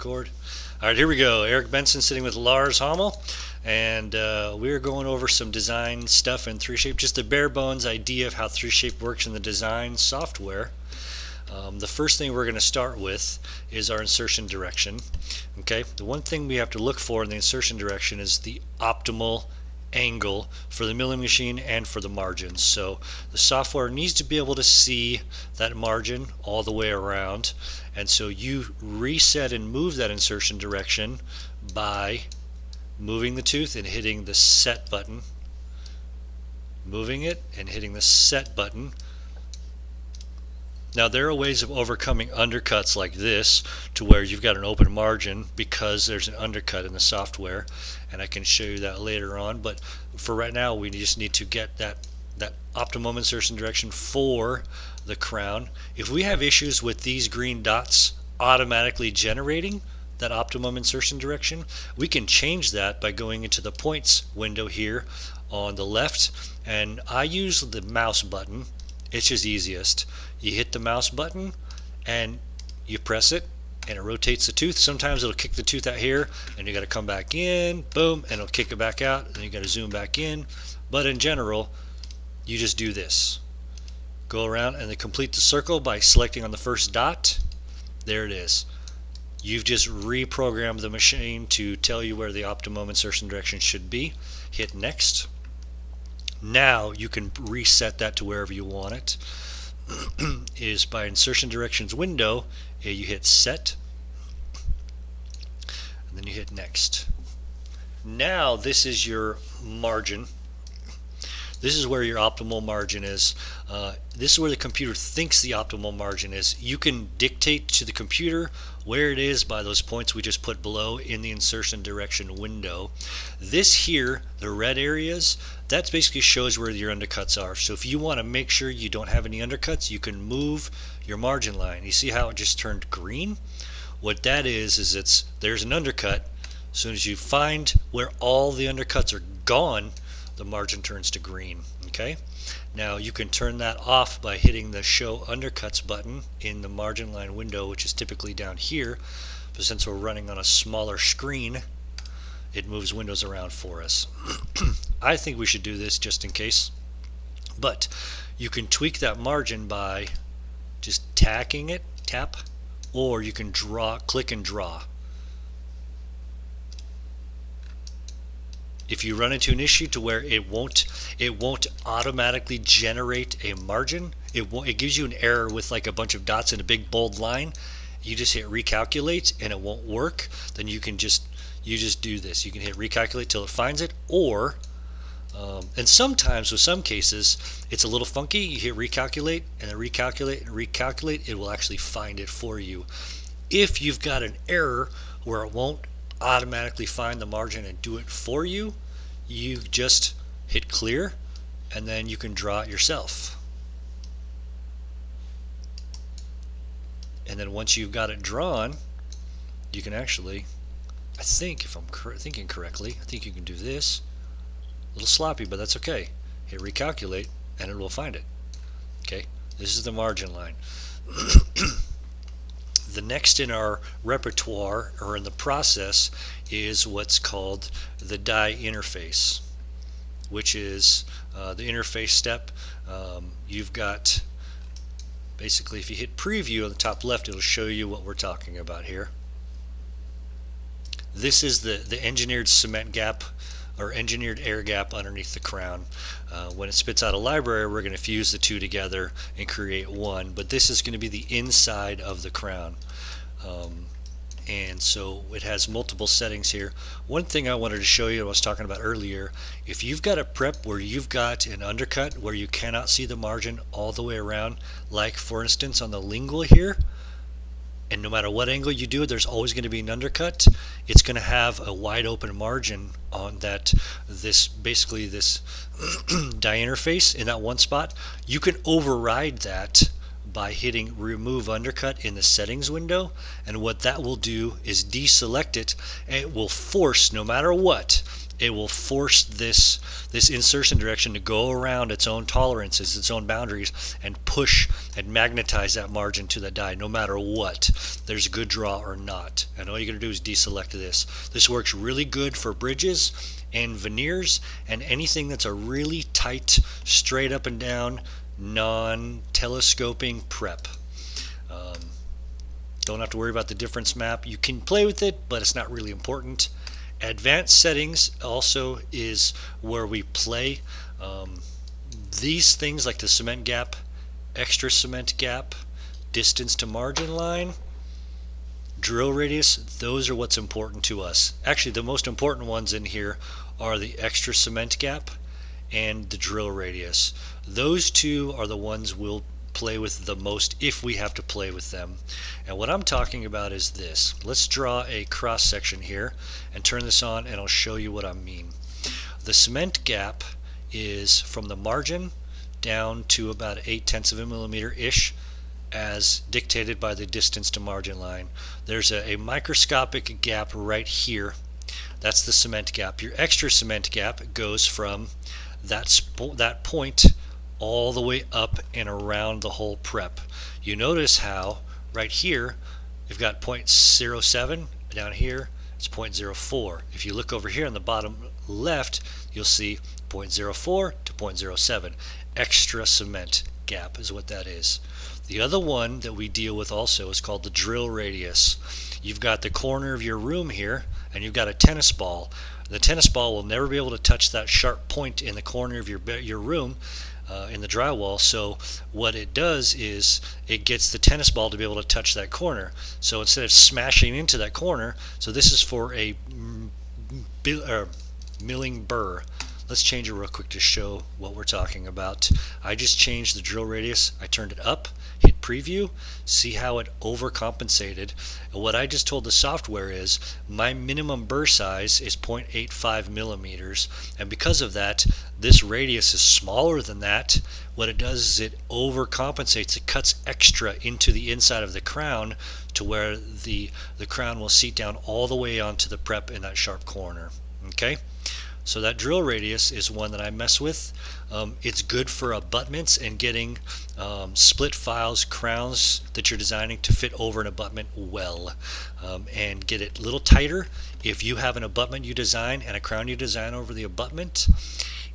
record. All right, here we go. Eric Benson sitting with Lars Hommel, and we're going over some design stuff in 3shape, just the bare bones idea of how 3shape works in the design software. The first thing we're going to start with is our insertion direction. Okay, the one thing we have to look for in the insertion direction is the optimal angle for the milling machine and for the margins. So the software needs to be able to see that margin all the way around, and so you reset and move that insertion direction by moving the tooth and hitting the set button, moving it and hitting the set button. Now there are ways of overcoming undercuts like this to where you've got an open margin because there's an undercut in the software, and I can show you that later on, but for right now we just need to get that optimum insertion direction for the crown. If we have issues with these green dots automatically generating that optimum insertion direction, we can change that by going into the points window here on the left, and I use the mouse button. It's just easiest. You hit the mouse button and you press it and it rotates the tooth. Sometimes it'll kick the tooth out here and you got to come back in, boom, and it'll kick it back out, and then you got to zoom back in. But in general, you just do this. Go around and then complete the circle by selecting on the first dot. There it is. You've just reprogrammed the machine to tell you where the optimum insertion direction should be. Hit next. Now you can reset that to wherever you want it. Is by insertion directions window, you hit set and then you hit next. Now this is your margin. This is where your optimal margin is. This is where the computer thinks the optimal margin is. You can dictate to the computer where it is by those points we just put below in the insertion direction window. This here, the red areas, that basically shows where your undercuts are. So if you want to make sure you don't have any undercuts, you can move your margin line. You see how it just turned green? What that is there's an undercut. As soon as you find where all the undercuts are gone, the margin turns to green. Okay, now you can turn that off by hitting the show undercuts button in the margin line window, which is typically down here, but since we're running on a smaller screen, it moves windows around for us. I think we should do this just in case, but you can tweak that margin by just tacking it, tap, or you can click and draw. If you run into an issue to where it won't automatically generate a margin, it gives you an error with like a bunch of dots and a big bold line, you just hit recalculate and it won't work, then you just do this. You can hit recalculate till it finds it, or and sometimes with some cases it's a little funky. You hit recalculate and then recalculate and recalculate, it will actually find it for you. If you've got an error where it won't automatically find the margin and do it for you, you just hit clear and then you can draw it yourself. And then once you've got it drawn, you can actually, I think if I'm thinking correctly, I think you can do this. A little sloppy, but that's okay. Hit recalculate and it will find it. Okay, this is the margin line. The next in our repertoire, or in the process, is what's called the die interface, which is the interface step. You've got, basically, if you hit preview on the top left, it'll show you what we're talking about here. This is the engineered cement gap or engineered air gap underneath the crown. When it spits out a library, we're going to fuse the two together and create one, but this is going to be the inside of the crown. And so it has multiple settings here. One thing I wanted to show you, I was talking about earlier, if you've got a prep where you've got an undercut where you cannot see the margin all the way around, like for instance on the lingual here, and no matter what angle you do, there's always going to be an undercut. It's going to have a wide open margin on that, basically this die interface in that one spot. You can override that by hitting remove undercut in the settings window, and what that will do is deselect it, and it will force, no matter what, it will force this insertion direction to go around its own tolerances, its own boundaries, and push and magnetize that margin to the die, no matter what. There's a good draw or not. And all you're going to do is deselect this. This works really good for bridges and veneers and anything that's a really tight, straight up and down, non-telescoping prep. Don't have to worry about the difference map. You can play with it, but it's not really important. Advanced settings also is where we play. These things like the cement gap, extra cement gap, distance to margin line, drill radius, those are what's important to us. Actually, the most important ones in here are the extra cement gap and the drill radius. Those two are the ones we'll play with the most if we have to play with them. And what I'm talking about is this. Let's draw a cross section here and turn this on, and I'll show you what I mean. The cement gap is from the margin down to about 0.8 of a millimeter ish, as dictated by the distance to margin line. There's a microscopic gap right here. That's the cement gap. Your extra cement gap goes from that point all the way up and around the whole prep. You notice how right here you've got 0.07, down here it's 0.04. If you look over here on the bottom left, you'll see 0.04 to 0.07. Extra cement gap is what that is. The other one that we deal with also is called the drill radius. You've got the corner of your room here, and you've got a tennis ball. The tennis ball will never be able to touch that sharp point in the corner of your room in the drywall. So what it does is it gets the tennis ball to be able to touch that corner. So instead of smashing into that corner, so this is for a milling burr. Let's change it real quick to show what we're talking about. I just changed the drill radius. I turned it up, hit preview, see how it overcompensated. And what I just told the software is my minimum burr size is 0.85 millimeters, and because of that, this radius is smaller than that. What it does is it overcompensates. It cuts extra into the inside of the crown to where the crown will seat down all the way onto the prep in that sharp corner. Okay? So that drill radius is one that I mess with. It's good for abutments and getting split files, crowns that you're designing to fit over an abutment well, and get it a little tighter. If you have an abutment you design and a crown you design over the abutment,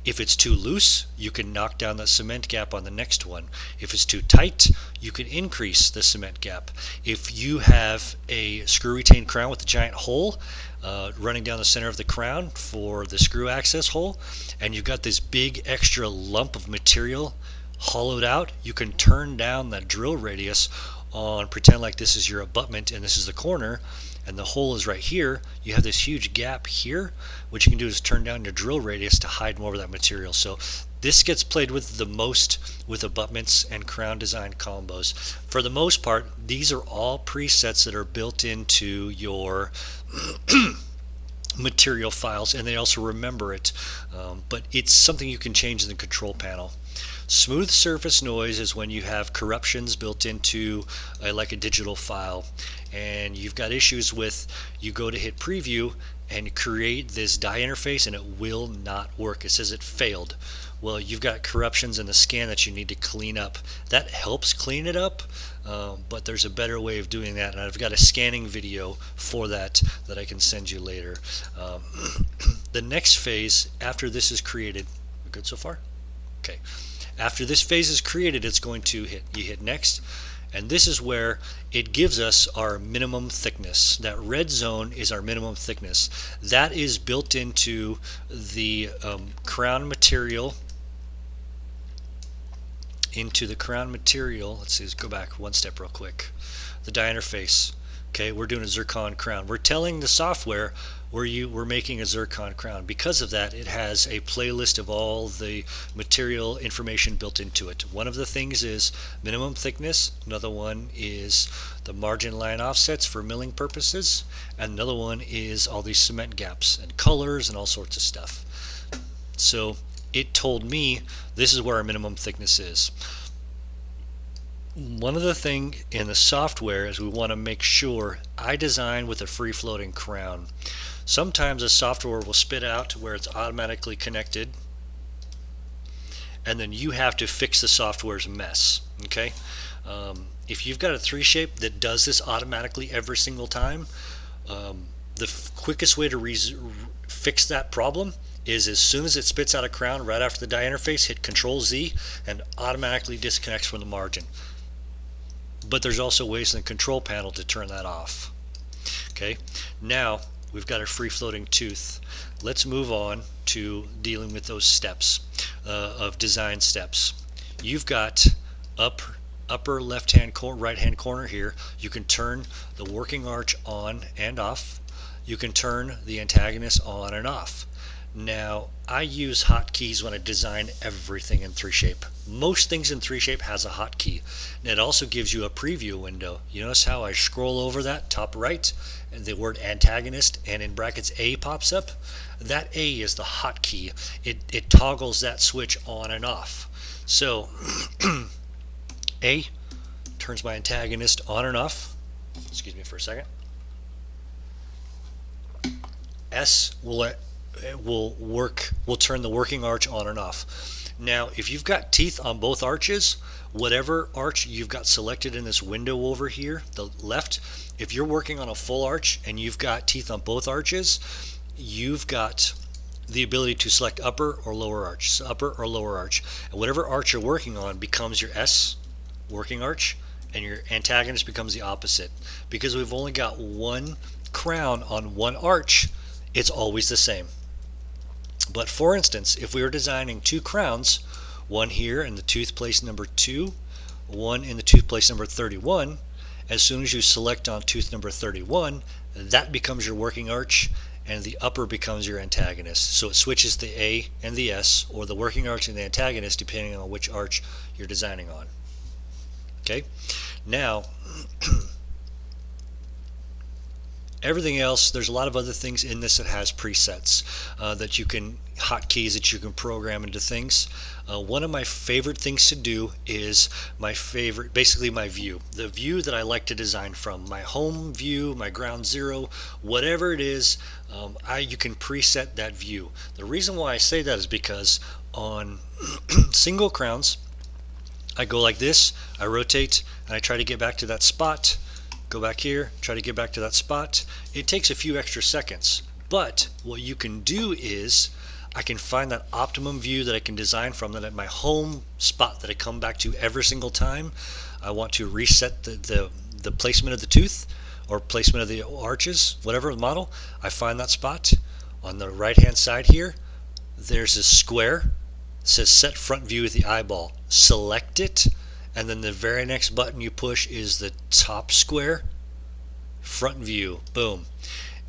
if it's too loose, you can knock down the cement gap on the next one. If it's too tight, you can increase the cement gap. If you have a screw retained crown with a giant hole running down the center of the crown for the screw access hole, and you've got this big extra lump of material hollowed out, you can turn down that drill radius on, pretend like this is your abutment and this is the corner, and the hole is right here. You have this huge gap here. What you can do is turn down your drill radius to hide more of that material. So this gets played with the most with abutments and crown design combos. For the most part, these are all presets that are built into your material files, and they also remember it, but it's something you can change in the control panel. Smooth surface noise is when you have corruptions built into like a digital file, and you've got issues with, you go to hit preview and create this die interface and it will not work. It says it failed. Well, you've got corruptions in the scan that you need to clean up. That helps clean it up, but there's a better way of doing that, and I've got a scanning video for that I can send you later. The next phase after this is created, we're good so far? Okay. After this phase is created, it's going to hit next, and this is where it gives us our minimum thickness. That red zone is our minimum thickness. That is built into the crown material. Let's see, let's go back one step real quick. The die interface. Okay, we're doing a zircon crown. We're telling the software we're making a zircon crown. Because of that, it has a playlist of all the material information built into it. One of the things is minimum thickness. Another one is the margin line offsets for milling purposes. And another one is all these cement gaps and colors and all sorts of stuff. So it told me this is where our minimum thickness is. One of the things in the software is we want to make sure I design with a free floating crown. Sometimes the software will spit out where it's automatically connected, and then you have to fix the software's mess. Okay, if you've got a 3shape that does this automatically every single time, the quickest way to fix that problem is as soon as it spits out a crown right after the die interface, hit Control Z and automatically disconnects from the margin. But there's also ways in the control panel to turn that off. Okay, now we've got our free floating tooth. Let's move on to dealing with those steps of design steps. You've got upper left hand right hand corner here. You can turn the working arch on and off. You can turn the antagonist on and off. Now, I use hotkeys when I design everything in 3shape. Most things in 3shape has a hotkey. And it also gives you a preview window. You notice how I scroll over that top right and the word antagonist and in brackets A pops up? That A is the hotkey. It toggles that switch on and off. So A turns my antagonist on and off. Excuse me for a second. S will turn the working arch on and off. Now, if you've got teeth on both arches, whatever arch you've got selected in this window over here, the left, if you're working on a full arch and you've got teeth on both arches, you've got the ability to select upper or lower arch, so upper or lower arch. And whatever arch you're working on becomes your S working arch, and your antagonist becomes the opposite. Because we've only got one crown on one arch, it's always the same. But for instance, if we were designing two crowns, one here in the tooth place number 2, one in the tooth place number 31, as soon as you select on tooth number 31, that becomes your working arch and the upper becomes your antagonist. So it switches the A and the S, or the working arch and the antagonist, depending on which arch you're designing on. Okay, now everything else, there's a lot of other things in this that has presets that you can, hotkeys that you can program into things. One of my favorite things to do is basically my view. The view that I like to design from. My home view, my ground zero, whatever it is, you can preset that view. The reason why I say that is because on single crowns, I go like this, I rotate, and I try to get back to that spot. Go back here, try to get back to that spot. It takes a few extra seconds, but what you can do is I can find that optimum view that I can design from, that at my home spot that I come back to every single time I want to reset the placement of the tooth or placement of the arches, whatever the model. I find that spot. On the right hand side here, there's a square. It says set front view with the eyeball. Select it, and then the very next button you push is the top square, front view, boom.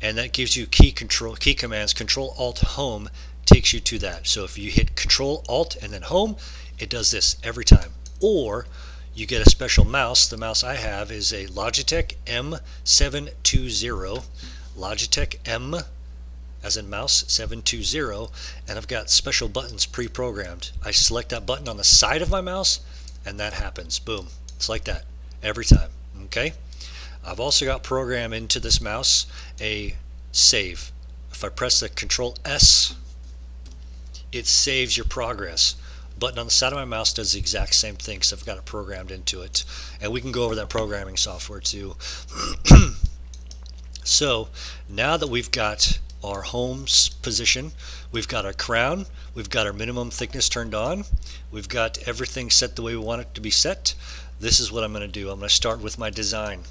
And that gives you key commands. Control Alt Home takes you to that. So if you hit Control Alt and then Home, it does this every time. Or you get a special mouse. The mouse I have is a Logitech M720, Logitech M as in mouse 720, and I've got special buttons pre-programmed. I select that button on the side of my mouse and that happens. Boom. It's like that every time. Okay? I've also got programmed into this mouse a save. If I press the Control S, it saves your progress. Button on the side of my mouse does the exact same thing, so I've got it programmed into it. And we can go over that programming software too. So now that we've got our home position, we've got our crown, we've got our minimum thickness turned on, we've got everything set the way we want it to be set. This is what I'm going to do. I'm going to start with my design.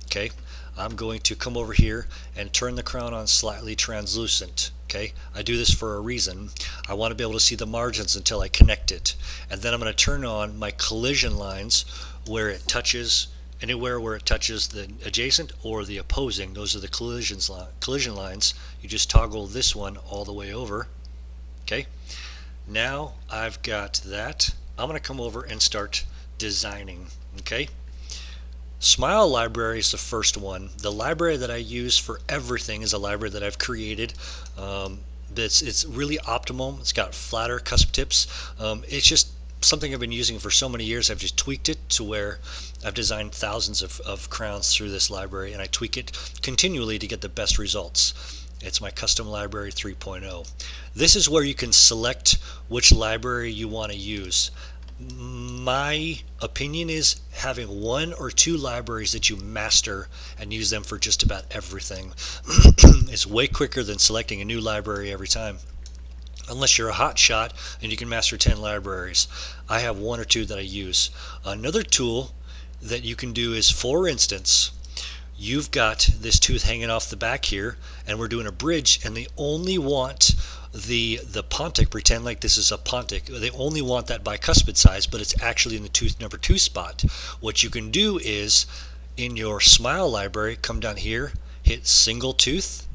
Okay, I'm going to come over here and turn the crown on slightly translucent. Okay, I do this for a reason. I want to be able to see the margins until I connect it, and then I'm going to turn on my collision lines where it touches. Anywhere where it touches the adjacent or the opposing, those are the collision lines. You just toggle this one all the way over. Okay, now I've got that. I'm going to come over and start designing. Okay, Smile Library is the first one. The library that I use for everything is a library that I've created. It's really optimal. It's got flatter cusp tips. It's just something I've been using for so many years. I've just tweaked it to where I've designed thousands of crowns through this library, and I tweak it continually to get the best results. It's my custom library 3.0. This is where you can select which library you want to use. My opinion is having 1 or 2 libraries that you master and use them for just about everything. It's way quicker than selecting a new library every time, unless you're a hot shot and you can master 10 libraries. I have 1 or 2 that I use. Another tool that you can do is, for instance, you've got this tooth hanging off the back here, and we're doing a bridge, and they only want the pontic, pretend like this is a pontic, they only want that bicuspid size, but it's actually in the tooth number 2 spot. What you can do is, in your smile library, come down here, hit single tooth.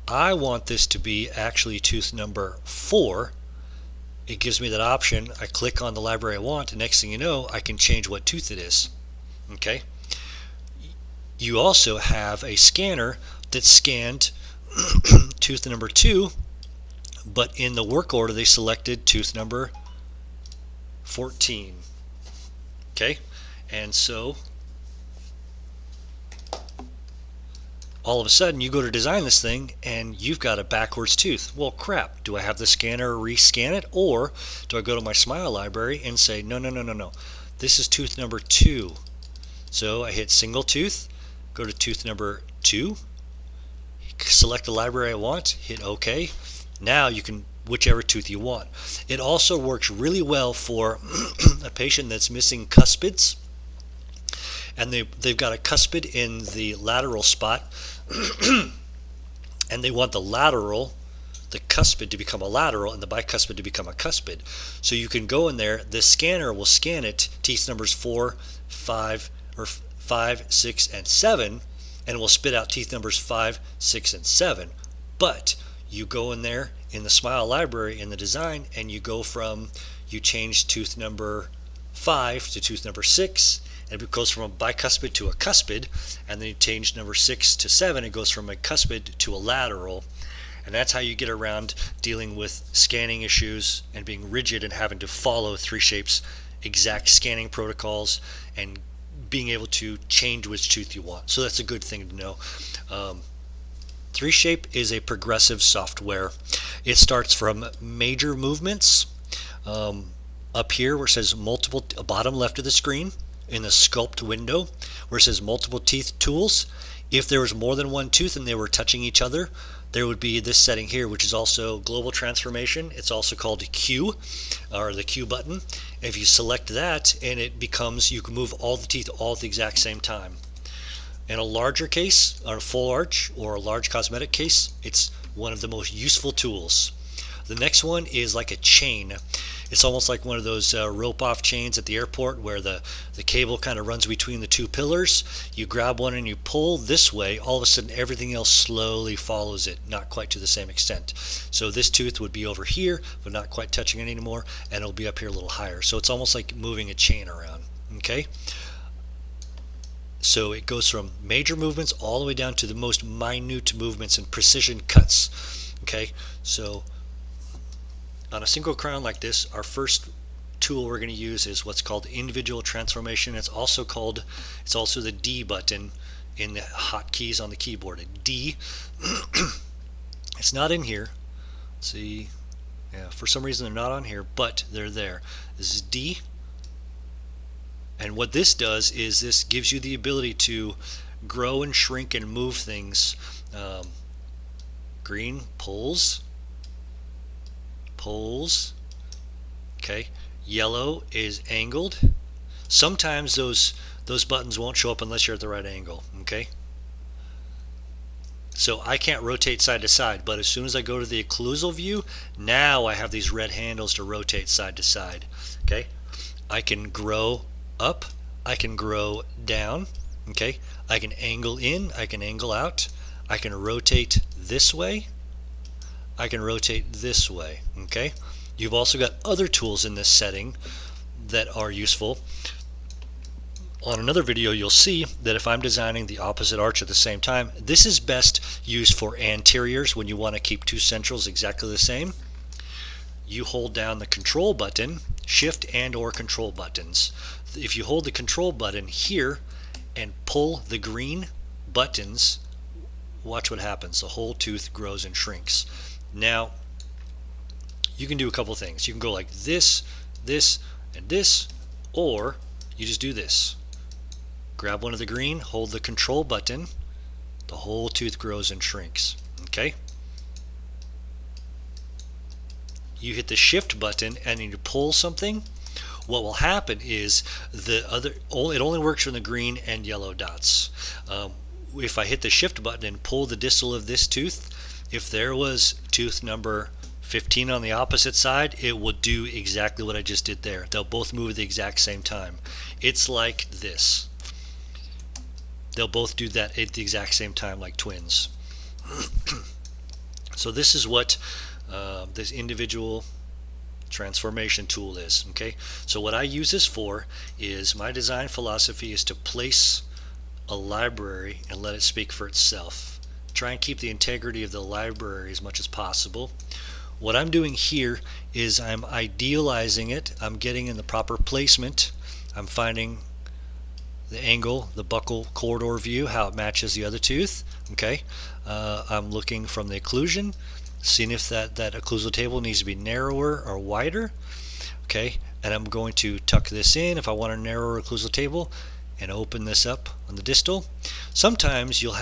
I want this to be actually tooth number 4. It gives me that option. I click on the library I want, and next thing you know, I can change what tooth it is. Okay. You also have a scanner that scanned tooth number 2, but in the work order they selected tooth number 14. Okay, and so all of a sudden you go to design this thing and you've got a backwards tooth. Well, crap, do I have the scanner rescan it, or do I go to my smile library and say no, this is tooth number 2? So I hit single tooth, go to tooth number 2, select the library I want, hit OK. Now you can whichever tooth you want. It also works really well for a patient that's missing cuspids, and they've got a cuspid in the lateral spot, and they want the cuspid to become a lateral and the bicuspid to become a cuspid. So you can go in there, the scanner will scan it, teeth numbers 4, 5, 6, and 7, and it will spit out teeth numbers 5, 6, and 7. But you go in there in the smile library in the design, and you change tooth number 5 to tooth number 6, and it goes from a bicuspid to a cuspid, and then you change number 6 to 7, it goes from a cuspid to a lateral. And that's how you get around dealing with scanning issues and being rigid and having to follow 3shape's exact scanning protocols and being able to change which tooth you want. So that's a good thing to know. 3shape is a progressive software. It starts from major movements up here where it says multiple, bottom left of the screen, in the sculpt window where it says multiple teeth tools. If there was more than one tooth and they were touching each other, there would be this setting here, which is also global transformation. It's also called Q, or the Q button. If you select that, and it becomes, you can move all the teeth all at the exact same time. In a larger case, or a full arch, or a large cosmetic case, it's one of the most useful tools. The next one is like a chain. It's almost like one of those rope-off chains at the airport where the cable kind of runs between the two pillars. You grab one and you pull this way, all of a sudden everything else slowly follows it, not quite to the same extent. So this tooth would be over here, but not quite touching it anymore, and it'll be up here a little higher. So it's almost like moving a chain around, okay? So it goes from major movements all the way down to the most minute movements and precision cuts, okay? So on a single crown like this, our first tool we're going to use is what's called individual transformation. It's also the D button in the hotkeys on the keyboard. A D. It's not in here. Let's see. Yeah, for some reason they're not on here, but they're there. This is D. And what this does is this gives you the ability to grow and shrink and move things. Green pulls. Okay, yellow is angled. Sometimes those buttons won't show up unless you're at the right angle, okay? So I can't rotate side to side, but as soon as I go to the occlusal view, now I have these red handles to rotate side to side, okay? I can grow up, I can grow down, okay? I can angle in, I can angle out, I can rotate this way, I can rotate this way, okay? You've also got other tools in this setting that are useful. On another video you'll see that if I'm designing the opposite arch at the same time, this is best used for anteriors when you want to keep two centrals exactly the same. You hold down the control button shift and or control buttons. If you hold the control button here and pull the green buttons, watch what happens. The whole tooth grows and shrinks. Now you can do a couple things. You can go like this, this, and this, or you just do this. Grab one of the green, hold the control button, the whole tooth grows and shrinks. Okay? You hit the shift button and you pull something. What will happen is it only works from the green and yellow dots. If I hit the shift button and pull the distal of this tooth, if there was tooth number 15 on the opposite side, it will do exactly what I just did there. They'll both move at the exact same time. It's like this. They'll both do that at the exact same time, like twins. So this is what this individual transformation tool is. Okay, so what I use this for is, my design philosophy is to place a library and let it speak for itself. Try and keep the integrity of the library as much as possible. What I'm doing here is I'm idealizing it. I'm getting in the proper placement. I'm finding the angle, the buccal corridor view, how it matches the other tooth. Okay, I'm looking from the occlusion, seeing if that occlusal table needs to be narrower or wider. Okay, and I'm going to tuck this in if I want a narrower occlusal table, and open this up on the distal. Sometimes you'll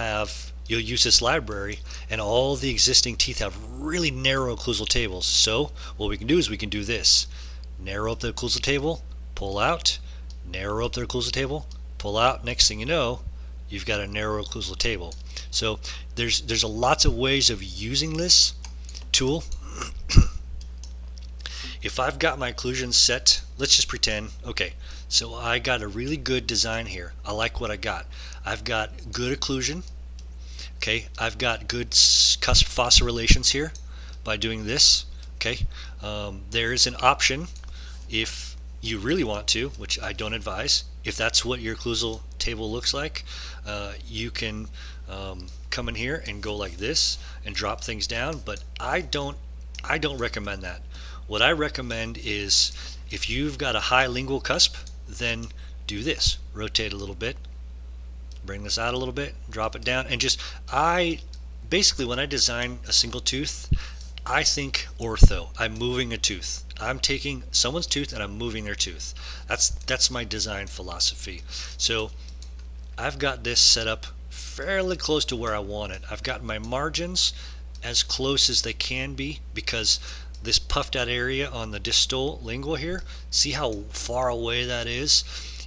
use this library and all the existing teeth have really narrow occlusal tables. So what we can do is we can do this. Narrow up the occlusal table, pull out, narrow up the occlusal table, pull out. Next thing you know, you've got a narrow occlusal table. So there's lots of ways of using this tool. If I've got my occlusion set, let's just pretend, okay, so I got a really good design here. I like what I got. I've got good occlusion. Okay, I've got good cusp fossa relations here by doing this. Okay, there is an option if you really want to, which I don't advise. If that's what your occlusal table looks like, you can come in here and go like this and drop things down, but I don't recommend that. What I recommend is, if you've got a high lingual cusp, then do this. Rotate a little bit, bring this out a little bit, drop it down, and basically when I design a single tooth, I think ortho. I'm moving a tooth. I'm taking someone's tooth and I'm moving their tooth. That's my design philosophy. So I've got this set up fairly close to where I want it. I've got my margins as close as they can be, because this puffed out area on the distal lingual here, see how far away that is?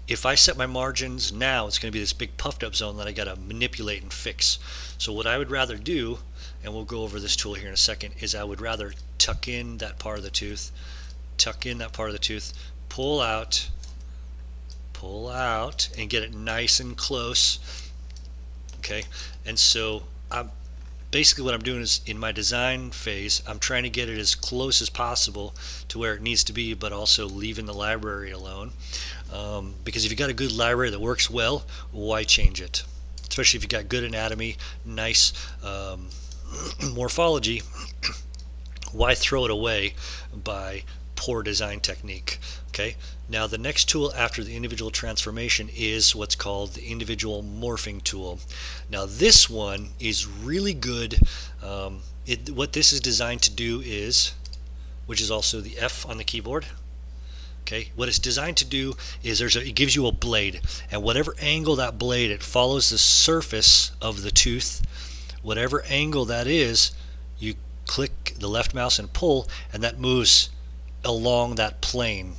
If I set my margins now, it's going to be this big puffed up zone that I got to manipulate and fix. So what I would rather do, and we'll go over this tool here in a second, is I would rather tuck in that part of the tooth, pull out, and get it nice and close. Okay, and so basically what I'm doing is, in my design phase, I'm trying to get it as close as possible to where it needs to be, but also leaving the library alone. Because if you've got a good library that works well, why change it? Especially if you've got good anatomy, nice morphology, why throw it away by poor design technique? Okay, now the next tool after the individual transformation is what's called the individual morphing tool. Now this one is really good. What this is designed to do is, which is also the F on the keyboard, okay, what it's designed to do is it gives you a blade, and whatever angle that blade, it follows the surface of the tooth. Whatever angle that is, you click the left mouse and pull, and that moves along that plane.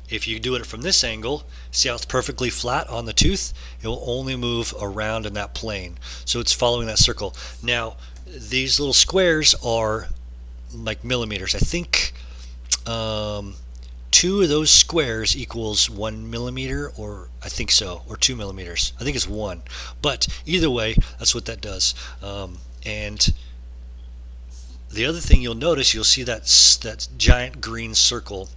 If you do it from this angle, see how it's perfectly flat on the tooth? It will only move around in that plane. So it's following that circle. Now, these little squares are like millimeters. I think 2 of those squares equals 1 millimeter, or I think so, or 2 millimeters. I think it's 1. But either way, that's what that does. And the other thing you'll notice, you'll see that giant green circle.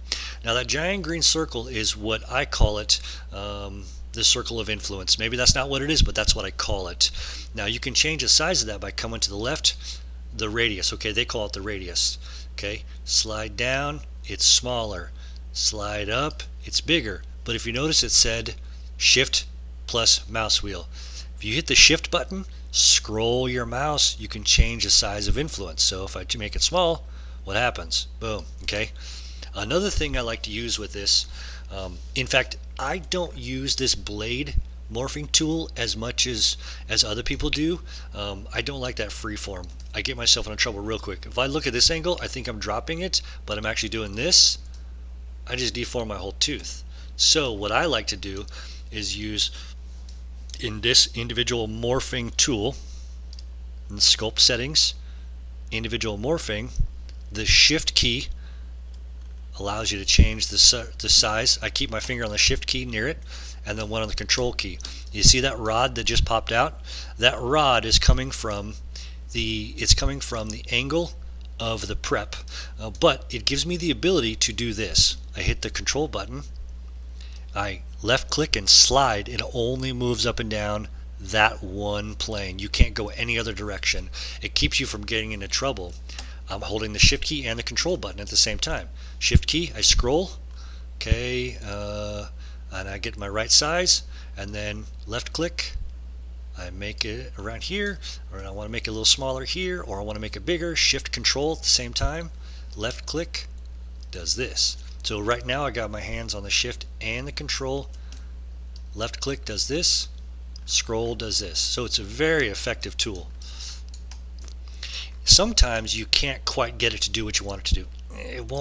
Now that giant green circle is what I call it, the circle of influence. Maybe that's not what it is, but that's what I call it. Now you can change the size of that by coming to the left, the radius. Okay, they call it the radius. Okay, slide down, it's smaller. Slide up, it's bigger. But if you notice, it said shift plus mouse wheel. If you hit the shift button, scroll your mouse, you can change the size of influence. So if I make it small, what happens? Boom. Okay. Another thing I like to use with this, in fact, I don't use this blade morphing tool as much as other people do. I don't like that freeform. I get myself into trouble real quick. If I look at this angle, I think I'm dropping it, but I'm actually doing this. I just deform my whole tooth. So what I like to do is use, in this individual morphing tool, in the sculpt settings, individual morphing, the shift key allows you to change the size. I keep my finger on the shift key near it, and then one on the control key. You see that rod that just popped out? That rod is coming from the angle of the prep, but it gives me the ability to do this. I hit the control button, I left click and slide. It only moves up and down that one plane. You can't go any other direction. It keeps you from getting into trouble. I'm holding the shift key and the control button at the same time. Shift key, I scroll, okay, and I get my right size, and then left click, I make it around here, or I want to make it a little smaller here, or I want to make it bigger. Shift control at the same time, left click does this. So right now I got my hands on the shift and the control. Left click does this, scroll does this. So it's a very effective tool. Sometimes you can't quite get it to do what you want it to do. It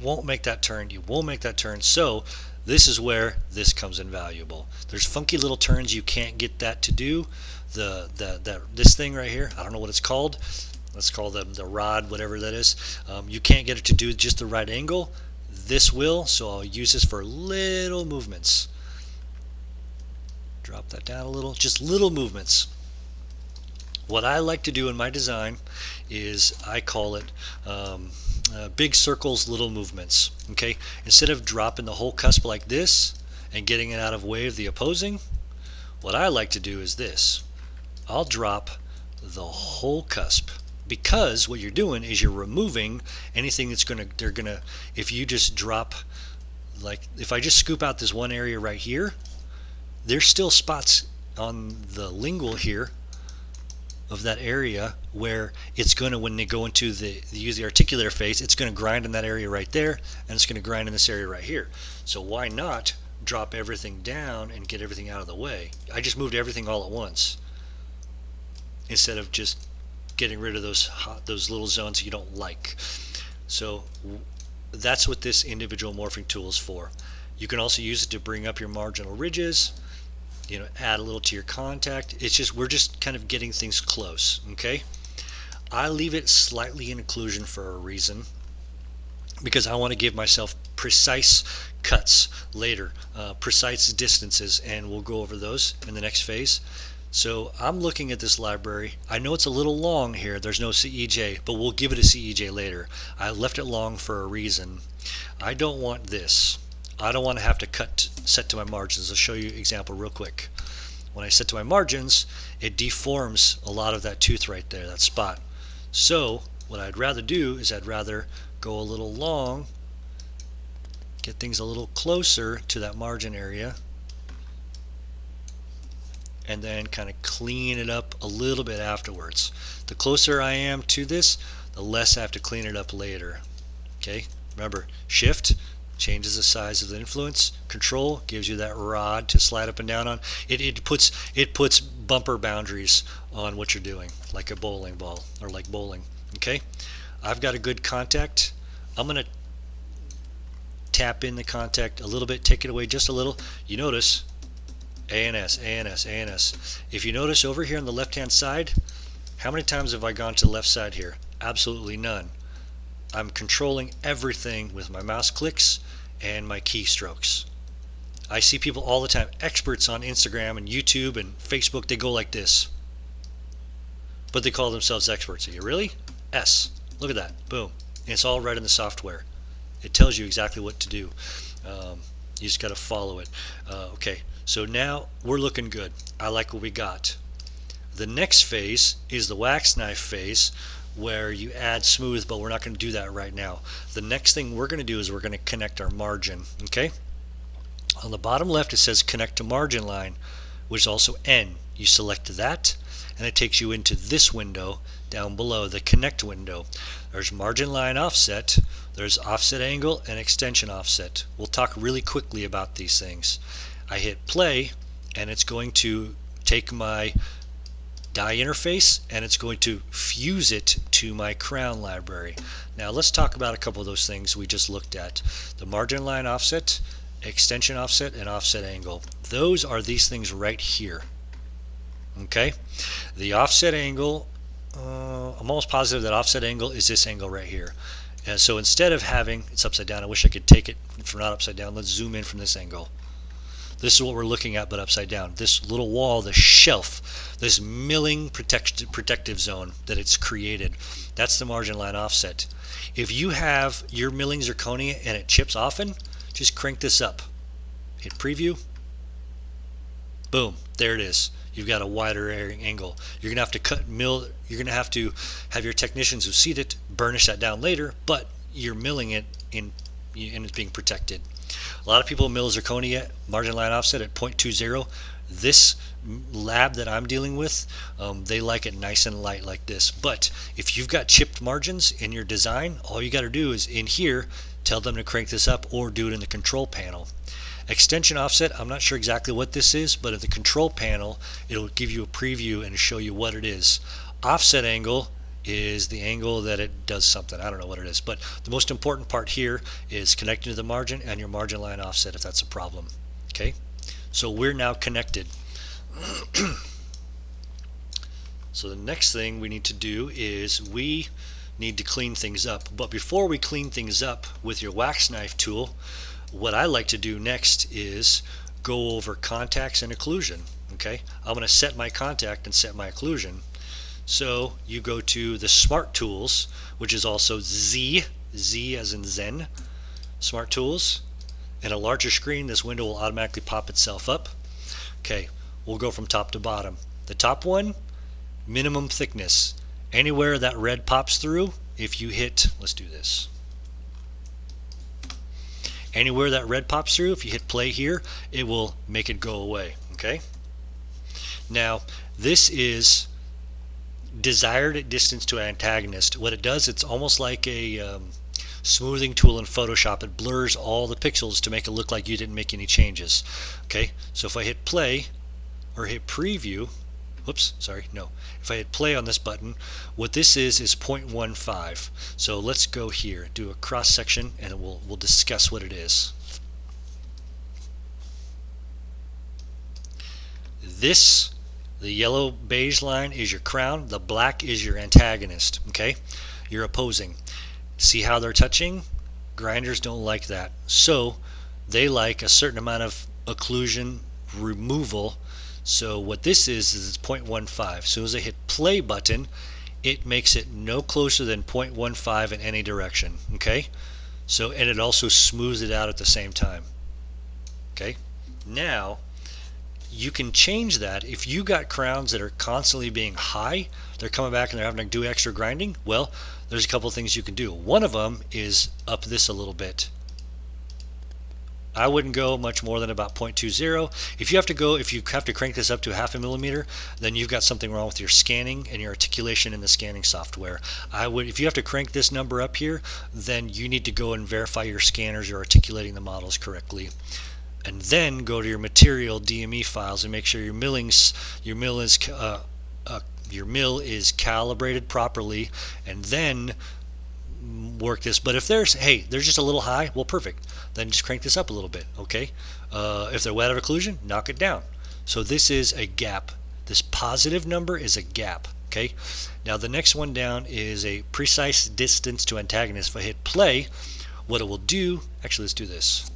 won't make that turn. You won't make that turn. So this is where this comes invaluable. There's funky little turns you can't get that to do. This thing right here, I don't know what it's called. Let's call them the rod, whatever that is. You can't get it to do just the right angle. This will, so I'll use this for little movements. Drop that down a little, just little movements. What I like to do in my design is I call it big circles, little movements. Okay, instead of dropping the whole cusp like this and getting it out of way of the opposing, what I like to do is this. I'll drop the whole cusp, because what you're doing is you're removing anything that's gonna if you just drop, like if I just scoop out this one area right here, there's still spots on the lingual here of that area where it's going to, when they go into use the articulator phase, it's going to grind in that area right there, and it's going to grind in this area right here. So why not drop everything down and get everything out of the way? I just moved everything all at once instead of just getting rid of those little zones you don't like. So that's what this individual morphing tool is for. You can also use it to bring up your marginal ridges, add a little to your contact. It's just, we're just kind of getting things close. Okay, I leave it slightly in occlusion for a reason, because I want to give myself precise cuts later, precise distances, and we'll go over those in the next phase. So I'm looking at this library. I know it's a little long here. There's no CEJ, but we'll give it a CEJ later. I left it long for a reason. I don't want this. I don't want to have to set to my margins. I'll show you an example real quick. When I set to my margins, it deforms a lot of that tooth right there, that spot. So what I'd rather do is I'd rather go a little long, get things a little closer to that margin area, and then kind of clean it up a little bit afterwards. The closer I am to this, the less I have to clean it up later. Okay, remember, shift changes the size of the influence. Control gives you that rod to slide up and down on. It puts bumper boundaries on what you're doing, like a bowling ball, or like bowling. Okay, I've got a good contact. I'm gonna tap in the contact a little bit, take it away just a little. You notice ANS, ANS, ANS. If you notice over here on the left hand side, how many times have I gone to the left side here? Absolutely none. I'm controlling everything with my mouse clicks and my keystrokes. I see people all the time, experts on Instagram and YouTube and Facebook, they go like this, but they call themselves experts. Are you really? S. Look at that. Boom. And it's all right in the software. It tells you exactly what to do. You just got to follow it. Okay, so now we're looking good. I like what we got. The next phase is the wax knife phase, where you add smooth, but we're not going to do that right now. The next thing we're going to do is we're going to connect our margin. Okay, on the bottom left it says connect to margin line, which is also N. You select that and it takes you into this window down below, the connect window. There's margin line offset, there's offset angle and extension offset. We'll talk really quickly about these things. I hit play and it's going to take my die interface and it's going to fuse it to my crown library. Now let's talk about a couple of those things we just looked at. The margin line offset, extension offset, and offset angle. Those are these things right here. Okay, the offset angle, I'm almost positive that offset angle is this angle right here. And so instead of having, it's upside down, I wish I could take it from not upside down. Let's zoom in from this angle. This is what we're looking at, but upside down. This little wall, the shelf, this milling protective zone that it's created, that's the margin line offset. If you have your milling zirconia and it chips often, just crank this up. Hit preview. Boom, there it is. You've got a wider angle. You're going to have to cut mill. You're going to have your technicians who seed it burnish that down later, but you're milling it in, and it's being protected. A lot of people mill zirconia margin line offset at 0.20. This lab that I'm dealing with, they like it nice and light like this. But if you've got chipped margins in your design, all you got to do is in here tell them to crank this up or do it in the control panel. Extension offset, I'm not sure exactly what this is, but at the control panel it'll give you a preview and show you what it is. Offset angle is the angle that it does something. I don't know what it is, but the most important part here is connecting to the margin and your margin line offset if that's a problem. Okay, so we're now connected. So the next thing we need to do is we need to clean things up. But before we clean things up with your wax knife tool, what I like to do next is go over contacts and occlusion. Okay, I'm going to set my contact and set my occlusion. So you go to the Smart Tools, which is also Z as in Zen, Smart Tools. In a larger screen, this window will automatically pop itself up. Okay, we'll go from top to bottom. The top one, minimum thickness. Anywhere that red pops through, if you hit, let's do this. Anywhere that red pops through, if you hit play here, it will make it go away. Okay. Now, this is desired distance to antagonist. What it does, it's almost like a smoothing tool in Photoshop. It blurs all the pixels to make it look like you didn't make any changes. Okay, so if I hit play or hit preview, whoops, sorry, no. If I hit play on this button, what this is 0.15. So let's go here, do a cross section, and we'll discuss what it is. This, the yellow beige line is your crown, the black is your antagonist, okay? You're opposing. See how they're touching? Grinders don't like that. So they like a certain amount of occlusion removal. So what this is it's 0.15. As soon as I hit play button, it makes it no closer than 0.15 in any direction, okay? So, and it also smooths it out at the same time. Okay? Now, you can change that. If you got crowns that are constantly being high, they're coming back and they're having to do extra grinding, well, there's a couple of things you can do. One of them is up this a little bit. I wouldn't go much more than about 0.20. If you have to crank this up to 0.5 millimeter, then you've got something wrong with your scanning and your articulation in the scanning software. If you have to crank this number up here, then you need to go and verify your scanners are articulating the models correctly. And then go to your material DME files and make sure your mill is calibrated properly, and then work this. But if they're just a little high, well, perfect. Then just crank this up a little bit, okay? If they're way out of occlusion, knock it down. So this is a gap. This positive number is a gap, okay? Now the next one down is a precise distance to antagonist. If I hit play, what it will do, actually let's do this.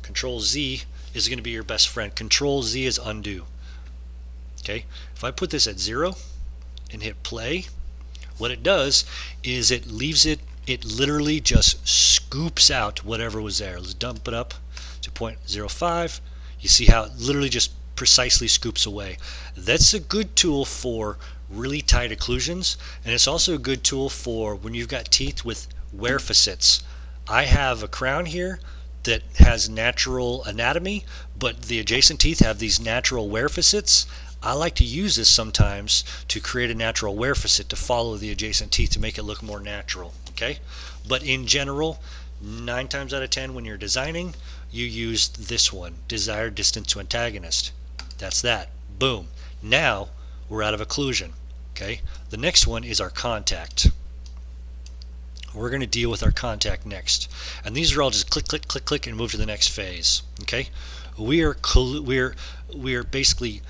Control Z is going to be your best friend. Control Z is undo. Okay? If I put this at 0 and hit play, what it does is it leaves it literally just scoops out whatever was there. Let's dump it up to 0.05. You see how it literally just precisely scoops away. That's a good tool for really tight occlusions, and it's also a good tool for when you've got teeth with wear facets. I have a crown here that has natural anatomy, but the adjacent teeth have these natural wear facets. I like to use this sometimes to create a natural wear facet to follow the adjacent teeth to make it look more natural. Okay, but in general, 9 times out of 10 when you're designing, you use this one, desired distance to antagonist. That's that. Boom. Now we're out of occlusion. Okay, the next one is our contact. We're going to deal with our contact next, and these are all just click, click, click, click, and move to the next phase. Okay, we're basically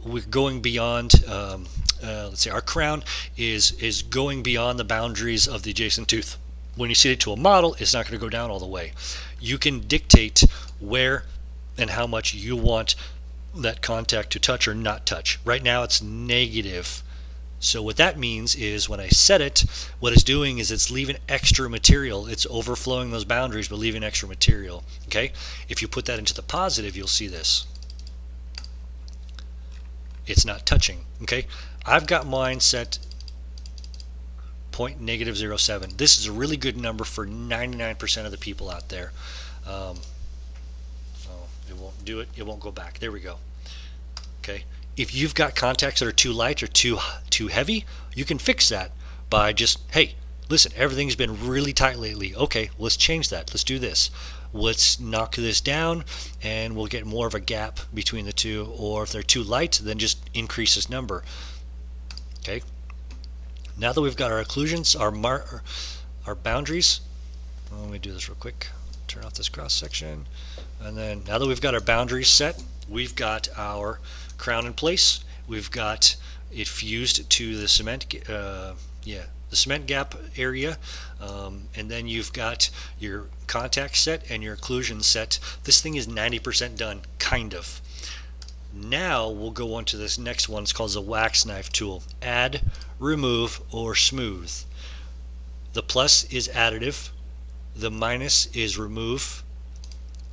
we're going beyond. Let's say our crown is going beyond the boundaries of the adjacent tooth. When you set it to a model, it's not going to go down all the way. You can dictate where and how much you want that contact to touch or not touch. Right now it's negative. So what that means is when I set it, what it's doing is it's leaving extra material. It's overflowing those boundaries but leaving extra material. Okay? If you put that into the positive, you'll see this. It's not touching. Okay? I've got mine set .-07. This is a really good number for 99% of the people out there. It won't do it. It won't go back. There we go. Okay. If you've got contacts that are too light or too heavy, you can fix that by just, hey, listen, everything's been really tight lately. Okay, let's change that. Let's do this. Let's knock this down and we'll get more of a gap between the two. Or if they're too light, then just increase this number. Okay. Now that we've got our occlusions, our boundaries, let me do this real quick. Turn off this cross section. And then now that we've got our boundaries set, we've got our crown in place. We've got it fused to the cement, the cement gap area, and then you've got your contact set and your occlusion set. This thing is 90% done, kind of. Now we'll go on to this next one. It's called the wax knife tool. Add, remove, or smooth. The plus is additive, the minus is remove,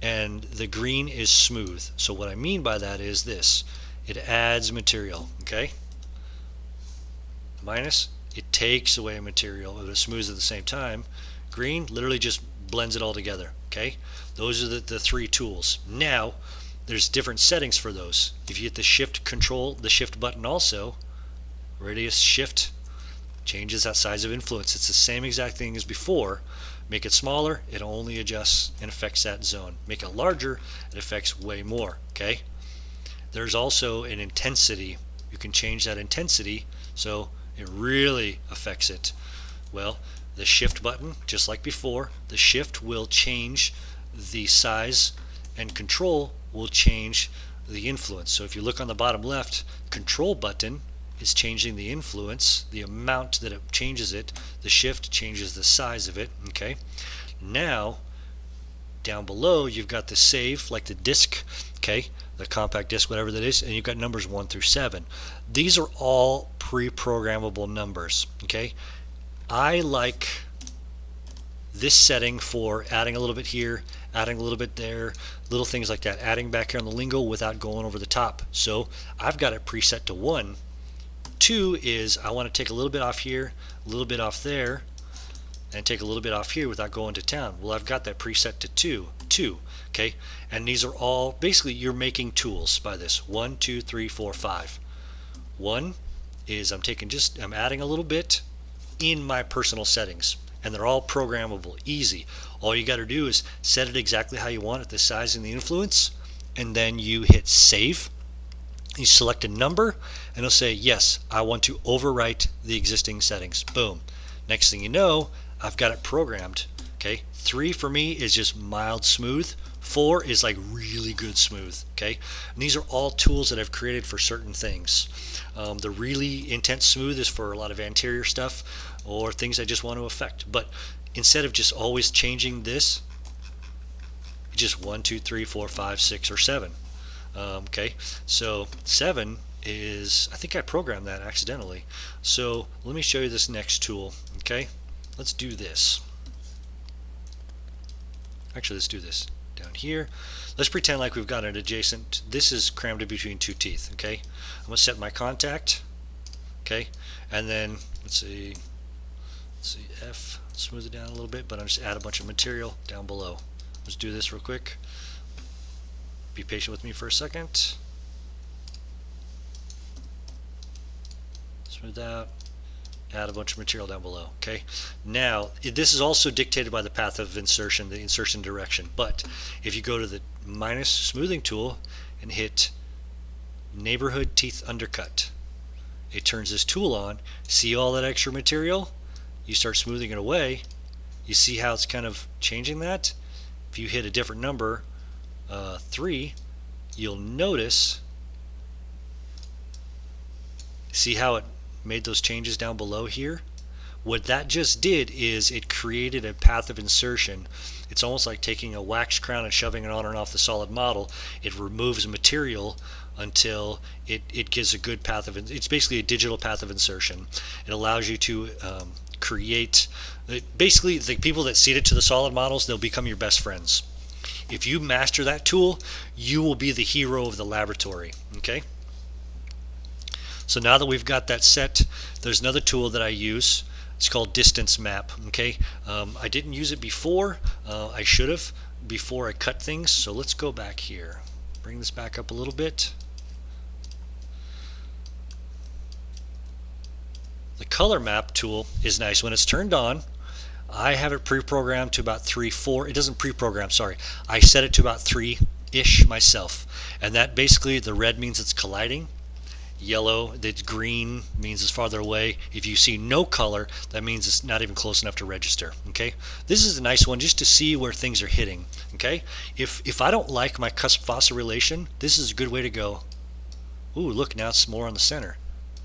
and the green is smooth. So what I mean by that is this. It adds material, okay? Minus, it takes away material, but it smooths at the same time. Green literally just blends it all together, okay? Those are the three tools. Now, there's different settings for those. If you hit the shift control, the shift button also, radius shift changes that size of influence. It's the same exact thing as before. Make it smaller, it only adjusts and affects that zone. Make it larger, it affects way more, okay? There's also an intensity. You can change that intensity so it really affects it. Well, the shift button, just like before, the shift will change the size and control will change the influence. So if you look on the bottom left, control button is changing the influence, the amount that it changes it. The shift changes the size of it. Okay. Now, down below, you've got the save, like the disc, okay, the compact disc, whatever that is, and you've got numbers 1 through 7. These are all pre-programmable numbers. Okay. I like this setting for adding a little bit here, adding a little bit there, little things like that, adding back here on the lingo without going over the top. So I've got it preset to 1. 2 is I want to take a little bit off here, a little bit off there, and take a little bit off here without going to town. Well, I've got that preset to 2, okay? And these are all, basically you're making tools by this. 1, 2, 3, 4, 5. 1 is I'm adding a little bit in my personal settings, and they're all programmable, easy. All you got to do is set it exactly how you want it, the size and the influence, and then you hit save. You select a number and it'll say, yes, I want to overwrite the existing settings. Boom. Next thing you know, I've got it programmed. Okay. 3 for me is just mild smooth. 4 is like really good smooth. Okay. And these are all tools that I've created for certain things. The really intense smooth is for a lot of anterior stuff or things I just want to affect. But instead of just always changing this, just 1, 2, 3, 4, 5, 6, or 7. Okay, so 7 is, I think I programmed that accidentally. So let me show you this next tool. Okay, let's do this. Actually, let's do this. down here. Let's pretend like we've got an adjacent. This is crammed in between two teeth. Okay, I'm gonna set my contact. Okay, and then let's see F, smooth it down a little bit, but I'm just add a bunch of material down below. Let's do this real quick. Be patient with me for a second. Smooth out, add a bunch of material down below. Okay, now this is also dictated by the path of insertion, the insertion direction. But if you go to the minus smoothing tool and hit neighborhood teeth undercut, it turns this tool on. See all that extra material? You start smoothing it away. You see how it's kind of changing that? If you hit a different number, 3, you'll notice, see how it made those changes down below here? What that just did is it created a path of insertion. It's almost like taking a wax crown and shoving it on and off the solid model. It removes material until it gives a good path of, it's basically a digital path of insertion. It allows you to create, basically the people that seed it to the solid models, they'll become your best friends. If you master that tool, you will be the hero of the laboratory. Okay, so now that we've got that set, there's another tool that I use. It's called distance map. Okay, I didn't use it before. I should have before I cut things. So let's go back here, bring this back up a little bit. The color map tool is nice. When it's turned on, I have it pre-programmed to about 3, 4. It doesn't pre-program, sorry. I set it to about 3-ish myself. And that basically, the red means it's colliding. Yellow, the green means it's farther away. If you see no color, that means it's not even close enough to register. Okay, this is a nice one just to see where things are hitting. Okay, if I don't like my cusp fossa relation, this is a good way to go. Ooh, look, now it's more on the center.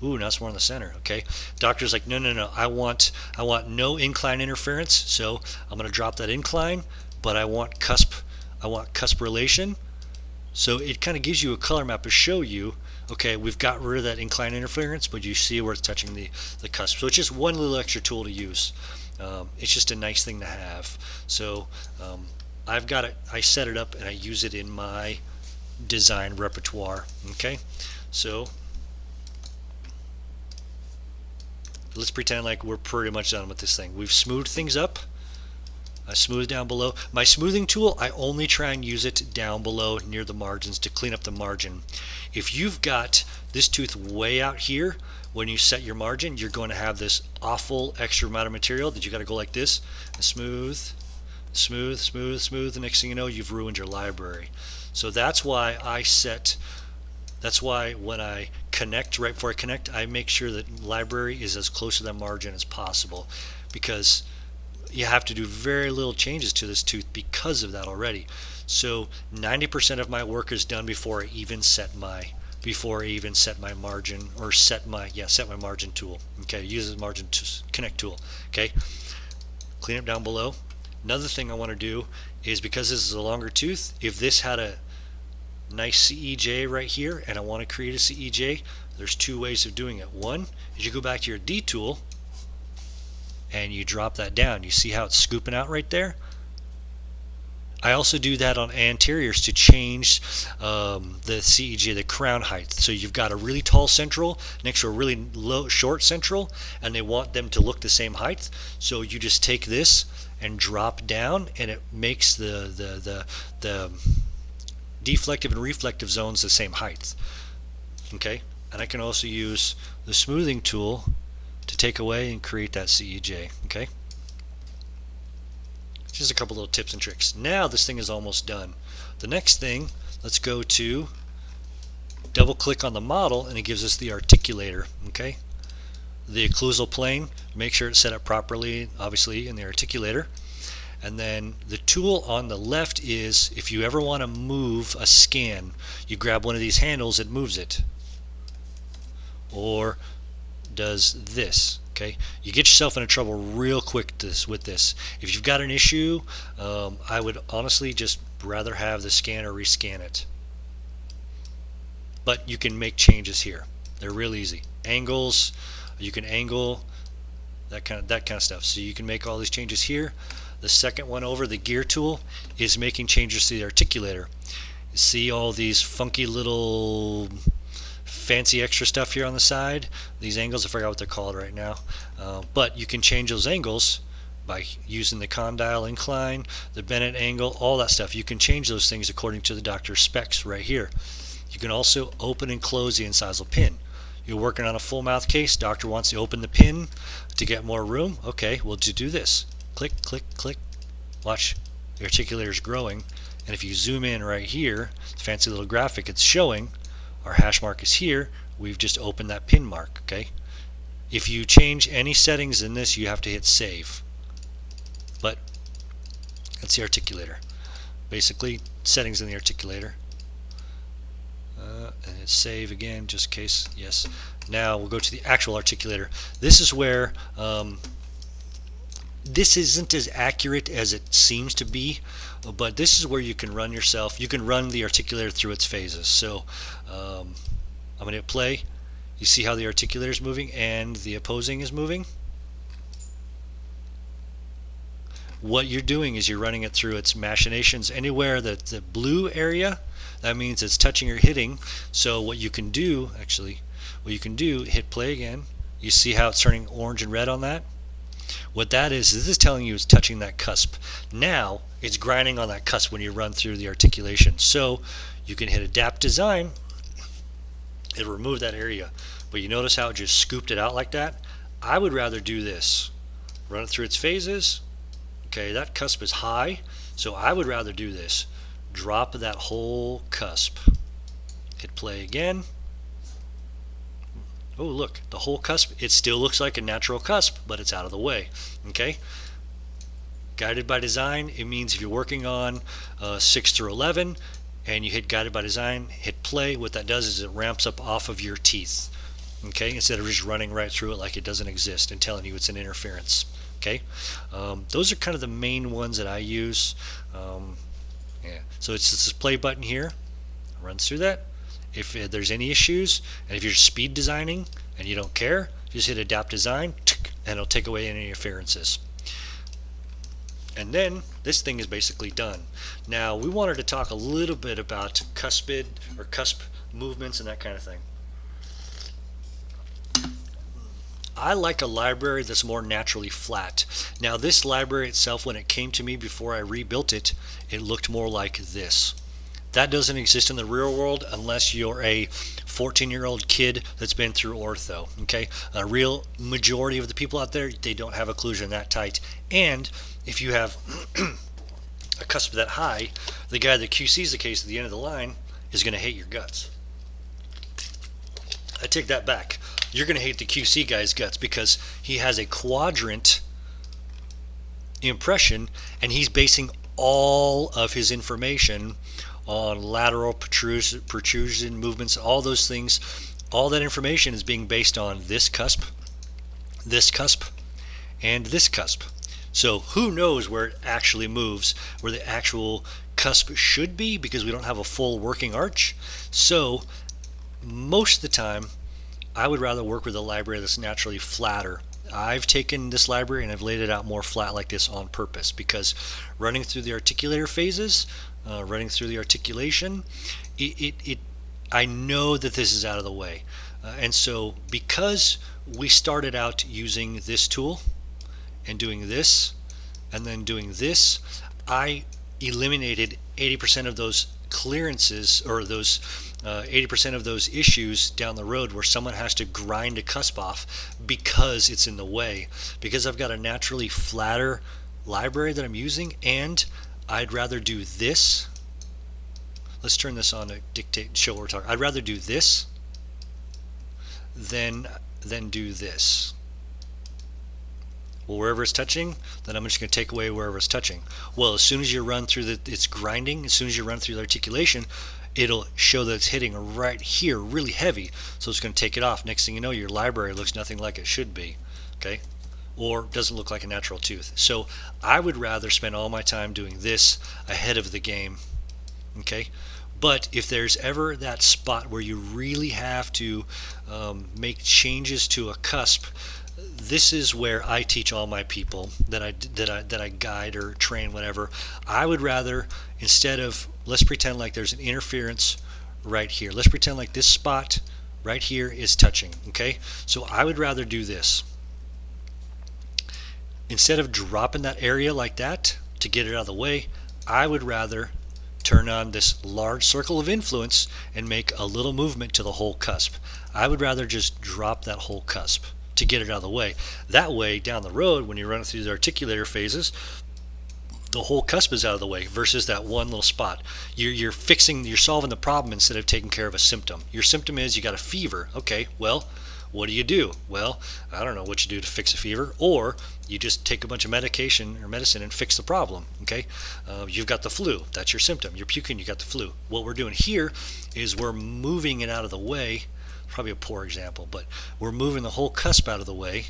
Ooh, now it's more in the center. Okay, doctor's like, no, I want no incline interference, so I'm going to drop that incline, but I want cusp relation. So it kind of gives you a color map to show you, okay, we've got rid of that incline interference, but you see where it's touching the cusp. So it's just one little extra tool to use. It's just a nice thing to have. So I've got it, I set it up and I use it in my design repertoire. Okay, so let's pretend like we're pretty much done with this thing. We've smoothed things up. I smooth down below. My smoothing tool, I only try and use it down below near the margins to clean up the margin. If you've got this tooth way out here, when you set your margin, you're going to have this awful extra amount of material that you got to go like this and smooth, smooth, smooth, smooth. The next thing you know, you've ruined your library. So that's why that's why when I connect, right before I connect, I make sure that library is as close to that margin as possible, because you have to do very little changes to this tooth because of that already. So 90% of my work is done before I even set my margin, or set my margin tool. Okay, use the margin connect tool. Okay, clean up down below. Another thing I want to do is, because this is a longer tooth, if this had a nice CEJ right here and I want to create a CEJ, there's two ways of doing it. One is you go back to your D tool and you drop that down. You see how it's scooping out right there? I also do that on anteriors to change the CEJ, the crown height. So you've got a really tall central next to a really low, short central, and they want them to look the same height. So you just take this and drop down, and it makes the deflective and reflective zones the same height. Okay, and I can also use the smoothing tool to take away and create that CEJ. Okay, just a couple little tips and tricks. Now this thing is almost done. The next thing, let's go to double click on the model, and it gives us the articulator. Okay, the occlusal plane, make sure it's set up properly, obviously, in the articulator. And then the tool on the left is, if you ever want to move a scan, you grab one of these handles, it moves it, or does this. Okay, you get yourself into trouble real quick with this. If you've got an issue, I would honestly just rather have the scanner rescan it. But you can make changes here. They're real easy. Angles, you can angle that kind of stuff. So you can make all these changes here. The second one over, the gear tool, is making changes to the articulator. You see all these funky little fancy extra stuff here on the side. These angles, I forgot what they're called right now. But you can change those angles by using the condyle incline, the Bennett angle, all that stuff. You can change those things according to the doctor's specs right here. You can also open and close the incisal pin. You're working on a full mouth case, doctor wants to open the pin to get more room. Okay, we'll just do this. Click, click, click. Watch, the articulator is growing. And if you zoom in right here, the fancy little graphic, it's showing our hash mark is here. We've just opened that pin mark, okay? If you change any settings in this, you have to hit save. But that's the articulator. Basically, settings in the articulator. And hit save again, just in case. Yes. Now we'll go to the actual articulator. This is where this isn't as accurate as it seems to be, but this is where you can run yourself. You can run the articulator through its phases. So I'm going to hit play. You see how the articulator is moving and the opposing is moving? What you're doing is you're running it through its machinations. Anywhere that the blue area, that means it's touching or hitting. So what you can do, hit play again. You see how it's turning orange and red on that? What that is this is telling you it's touching that cusp. Now it's grinding on that cusp when you run through the articulation. So you can hit adapt design. It'll remove that area. But you notice how it just scooped it out like that? I would rather do this. Run it through its phases. Okay, that cusp is high, so I would rather do this. Drop that whole cusp. Hit play again. Oh, look, the whole cusp, it still looks like a natural cusp, but it's out of the way. Okay? Guided by design, it means if you're working on 6 through 11 and you hit guided by design, hit play, what that does is it ramps up off of your teeth. Okay? Instead of just running right through it like it doesn't exist and telling you it's an interference. Okay, those are kind of the main ones that I use. Yeah. So it's this play button here. Runs through that. If there's any issues, and if you're speed designing and you don't care, just hit adapt design, and it'll take away any interferences. And then this thing is basically done. Now we wanted to talk a little bit about cuspid or cusp movements and that kind of thing. I like a library that's more naturally flat. Now this library itself, when it came to me before I rebuilt it, it looked more like this. That doesn't exist in the real world unless you're a 14-year-old kid that's been through ortho. Okay, a real majority of the people out there, they don't have occlusion that tight. And if you have a cusp that high, the guy that QC's the case at the end of the line is going to hate your guts. I take that back. You're going to hate the QC guy's guts because he has a quadrant impression and he's basing all of his information on lateral protrusion movements, all those things. All that information is being based on this cusp, and this cusp. So who knows where it actually moves, where the actual cusp should be, because we don't have a full working arch. So most of the time I would rather work with a library that's naturally flatter. I've taken this library and I've laid it out more flat like this on purpose because running through the articulator phases, running through the articulation, I know that this is out of the way. And so because we started out using this tool and doing this and then doing this, I eliminated 80% of those clearances or those 80% of those issues down the road where someone has to grind a cusp off because it's in the way, because I've got a naturally flatter library that I'm using, and I'd rather do this. Let's turn this on to dictate, show what we're talking. I'd rather do this than do this. Well, wherever it's touching, then I'm just going to take away wherever it's touching. Well, as soon as you run through it's grinding, as soon as you run through the articulation, it'll show that it's hitting right here really heavy, so it's going to take it off. Next thing you know, your library looks nothing like it should be, okay, or doesn't look like a natural tooth. So I would rather spend all my time doing this ahead of the game, okay. But if there's ever that spot where you really have to make changes to a cusp, this is where I teach all my people that I guide or train, whatever. I would rather, instead of, let's pretend like there's an interference right here. Let's pretend like this spot right here is touching. Okay, so I would rather do this. Instead of dropping that area like that to get it out of the way, I would rather turn on this large circle of influence and make a little movement to the whole cusp. I would rather just drop that whole cusp to get it out of the way. That way, down the road, when you're running through the articulator phases, the whole cusp is out of the way versus that one little spot. You're solving the problem instead of taking care of a symptom. Your symptom is you got a fever. Okay, well, what do? Well, I don't know what you do to fix a fever, or you just take a bunch of medication or medicine and fix the problem. Okay, you've got the flu. That's your symptom. You're puking. You got the flu. What we're doing here is we're moving it out of the way. Probably a poor example, but we're moving the whole cusp out of the way.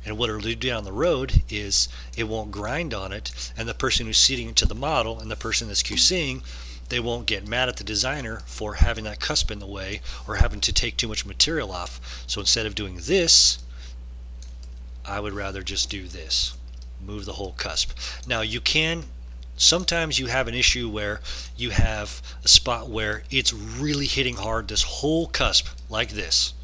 And what it'll do down the road is it won't grind on it, and the person who's seating it to the model and the person that's QCing, they won't get mad at the designer for having that cusp in the way or having to take too much material off. So instead of doing this, I would rather just do this. Move the whole cusp. Now sometimes you have an issue where you have a spot where it's really hitting hard, this whole cusp, like this.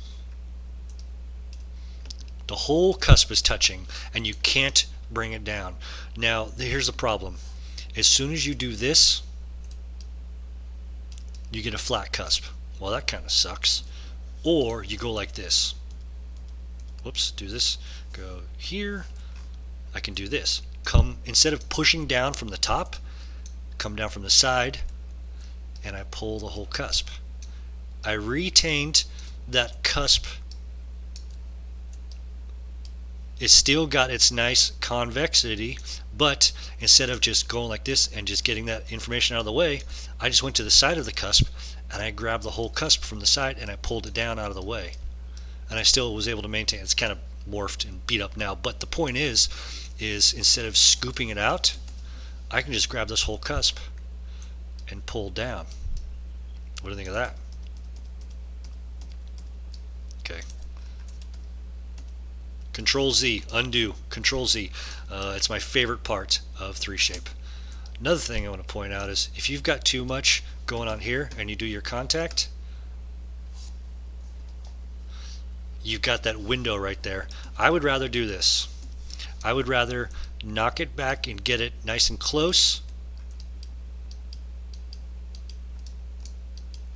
The whole cusp is touching and you can't bring it down. Now, here's the problem. As soon as you do this, you get a flat cusp. Well, that kind of sucks. Or you go like this. Whoops, do this. Go here. I can do this. Instead of pushing down from the top, come down from the side, and I pull the whole cusp. I retained that cusp. It's still got its nice convexity, but instead of just going like this and just getting that information out of the way, I just went to the side of the cusp and I grabbed the whole cusp from the side and I pulled it down out of the way. And I still was able to maintain. It's kind of morphed and beat up now, but the point is instead of scooping it out, I can just grab this whole cusp and pull down. What do you think of that? Okay. Control Z, undo, Control Z. It's my favorite part of 3shape. Another thing I want to point out is if you've got too much going on here and you do your contact, you've got that window right there. I would rather do this. I would rather knock it back and get it nice and close,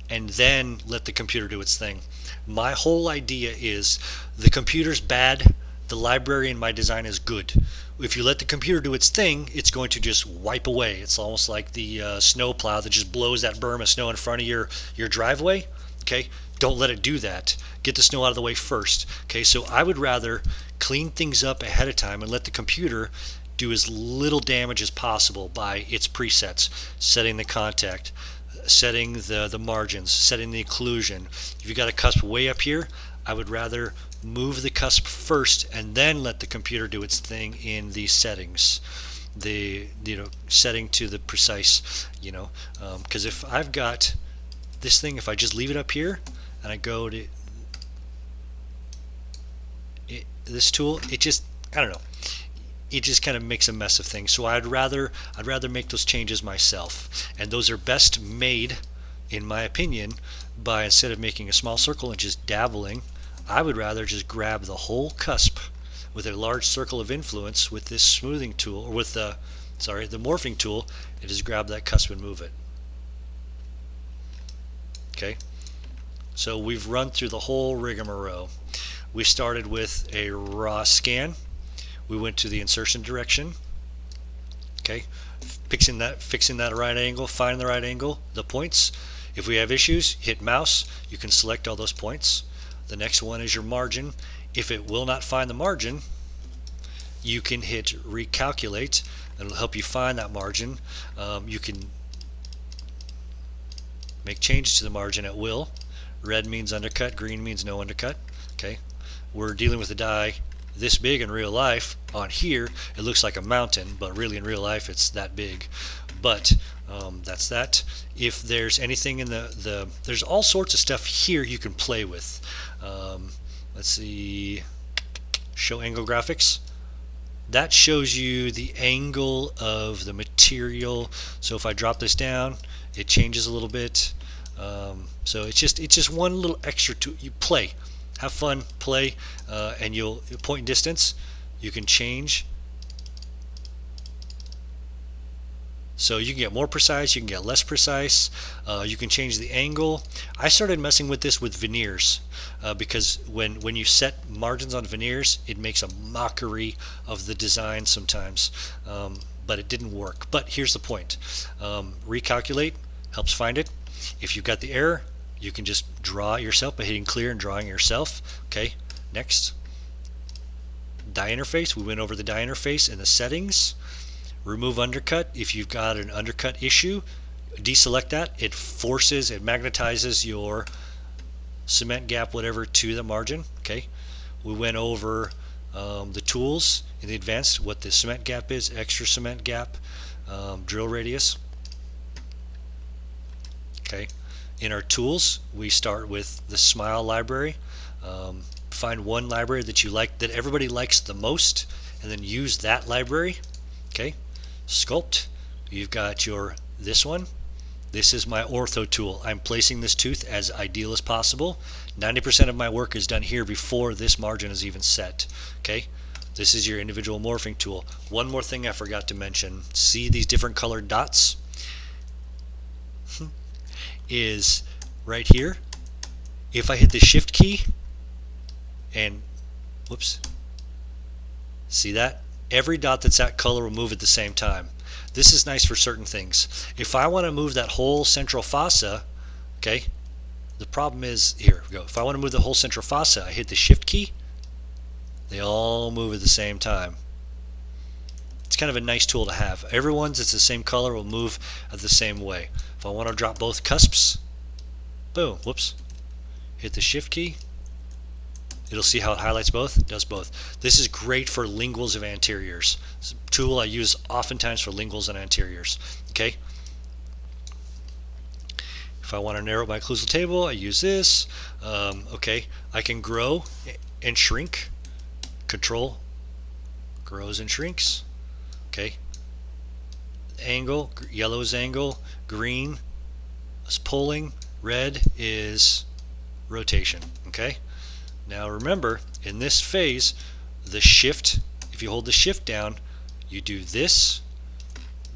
and then let the computer do its thing. My whole idea is the computer's bad, the library in my design is good. If you let the computer do its thing, it's going to just wipe away. It's almost like the snow plow that just blows that berm of snow in front of your driveway. Okay, don't let it do that. Get the snow out of the way first. Okay, so I would rather clean things up ahead of time and let the computer do as little damage as possible by its presets, setting the contact, setting the margins, setting the occlusion. If you've got a cusp way up here, I would rather move the cusp first and then let the computer do its thing in the settings, the setting to the precise, because if I've got this thing, if I just leave it up here and I go to this tool, it just, I don't know, it just kind of makes a mess of things. So I'd rather make those changes myself, and those are best made, in my opinion, by, instead of making a small circle and just dabbling, I would rather just grab the whole cusp with a large circle of influence with this smoothing tool, or with the morphing tool, and just grab that cusp and move it. Okay, so we've run through the whole rigmarole. We started with a raw scan. We went to the insertion direction. Okay, fixing that right angle, finding the right angle, the points. If we have issues, hit mouse. You can select all those points. The next one is your margin. If it will not find the margin, you can hit recalculate, and it'll help you find that margin. You can make changes to the margin at will. Red means undercut, green means no undercut. Okay, we're dealing with a die this big in real life. On here it looks like a mountain, but really in real life it's that big. But that's that. If there's anything in there's all sorts of stuff here you can play with. Let's see, show angle graphics. That shows you the angle of the material. So if I drop this down, it changes a little bit. So it's just one little extra to you play, have fun, play, and you'll point and distance. You can change. So you can get more precise, you can get less precise, you can change the angle. I started messing with this with veneers because when you set margins on veneers, it makes a mockery of the design sometimes, but it didn't work. But here's the point. Recalculate helps find it. If you've got the error, you can just draw it yourself by hitting clear and drawing it yourself. Okay, next. Die interface, we went over the die interface in the settings. Remove undercut. If you've got an undercut issue, deselect that. It magnetizes your cement gap, whatever, to the margin. Okay. We went over the tools in the advanced, what the cement gap is, extra cement gap, drill radius. Okay. In our tools, we start with the Smile library. Find one library that you like, that everybody likes the most, and then use that library. Okay. Sculpt, you've got this one. This is my ortho tool. I'm placing this tooth as ideal as possible. 90% of my work is done here before this margin is even set. Okay, this is your individual morphing tool. One more thing I forgot to mention. See these different colored dots? Is right here. If I hit the shift key and whoops, see that? Every dot that's that color will move at the same time. This is nice for certain things. If I want to move that whole central fossa, okay, the problem is, here we go. If I want to move the whole central fossa, I hit the shift key, they all move at the same time. It's kind of a nice tool to have. Everyone's that's the same color will move at the same way. If I want to drop both cusps, boom, whoops, hit the shift key, it'll see how it highlights both. It does both. This is great for linguals of anteriors. It's a tool I use oftentimes for linguals and anteriors. Okay. If I want to narrow my occlusal table, I use this. Okay. I can grow and shrink. Control grows and shrinks. Okay. Angle, yellow is angle, green is pulling, red is rotation. Okay. Now remember, in this phase, the shift, if you hold the shift down, you do this,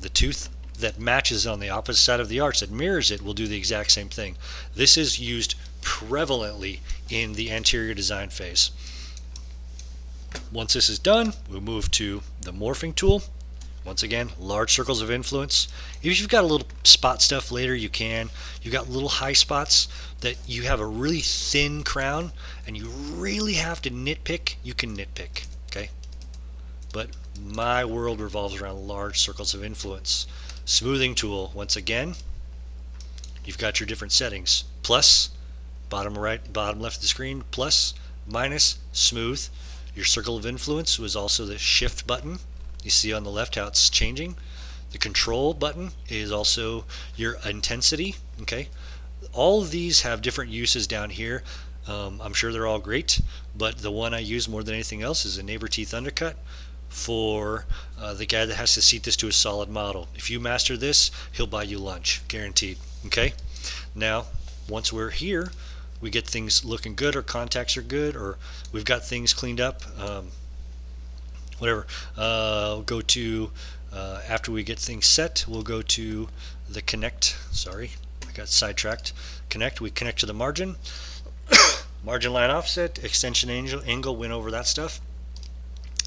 the tooth that matches on the opposite side of the arch that mirrors it will do the exact same thing. This is used prevalently in the anterior design phase. Once this is done, we'll move to the morphing tool. Once again, large circles of influence. If you've got a little spot stuff later, you can. You've got little high spots that you have a really thin crown and you really have to nitpick, you can nitpick, okay? But my world revolves around large circles of influence. Smoothing tool, once again, you've got your different settings. Plus, bottom right, bottom left of the screen, plus, minus, smooth. Your circle of influence was also the shift button. You see on the left how it's changing. The control button is also your intensity. Okay, all of these have different uses down here. I'm sure they're all great, but the one I use more than anything else is a neighbor teeth undercut for the guy that has to seat this to a solid model. If you master this, he'll buy you lunch, guaranteed. Okay, now once we're here, we get things looking good, our contacts are good, or we've got things cleaned up. Whatever. We'll go to, after we get things set, we'll go to the connect. Sorry, I got sidetracked. Connect, we connect to the margin. Margin line offset, extension angle, went over that stuff.